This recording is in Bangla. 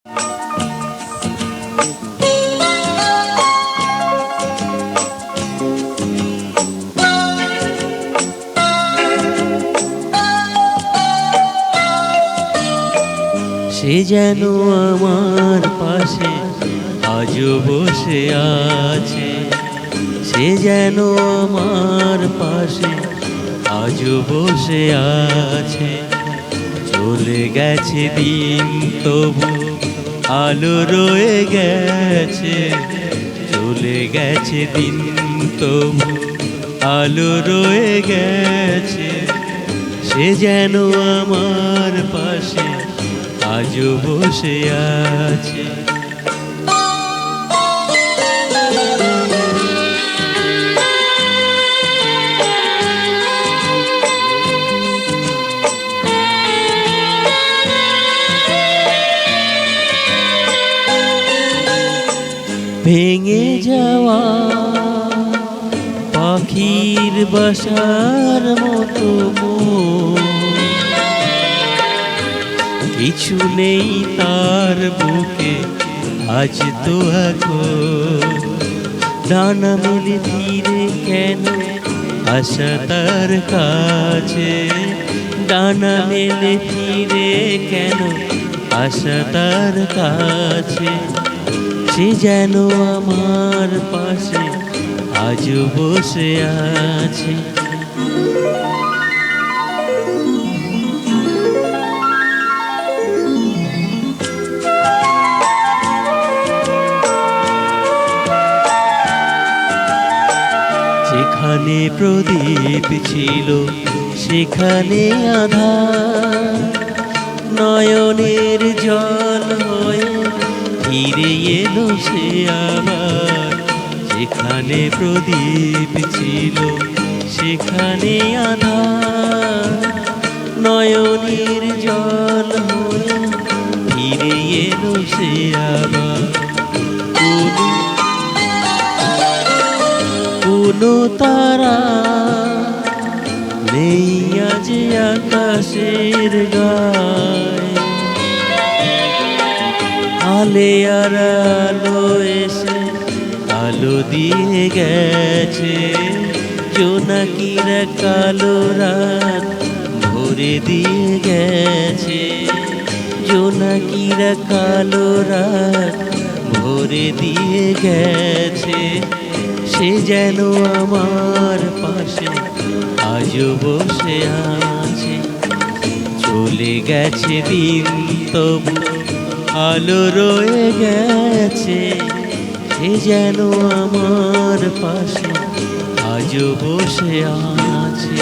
সে যেন আমার পাশে আজও বসে আছে, সে যেন আমার পাশে আজও বসে আছে। চলে গেছে দিন তবু আলো রয়ে গেছে, চলে গেছে দিন তবু আলো রয়ে গেছে। সে যেন আমার পাশে আজও বসে আছে। ভেঙে যাওয়া পাখির বাসার মতো কিছু নেই তার বুকে আজ তো এখন। ডানা মেলে ধীরে কেন আশা তার কাছে, ডানা মেলে ধীরে কেন আশা তার কাছে। সে যেন আমার পাশে আজও বসে আছে। যেখানে প্রদীপ ছিল সেখানে আধার, নয়নের জল হয়ে ফিরে এলো সে আবার। যেখানে প্রদীপ ছিল সেখানে আধার, নয়নের জল হয়ে ফিরে এলো সে আবার। কোনো তারা নেই আজ আকাশের গায়, আলে আর আলো এসে আলো দিয়ে গেছে। জোনাকিরা কালো রাত ভরে দিয়ে গেছে, জোনাকিরা কালো রাত ভরে দিয়ে গেছে। সে যেন আমার পাশে আজও বসে আছে। চলে গেছে দিন তবু আলো রয়ে গেছে, সে যেন আমার পাশে আজও বসে আছে।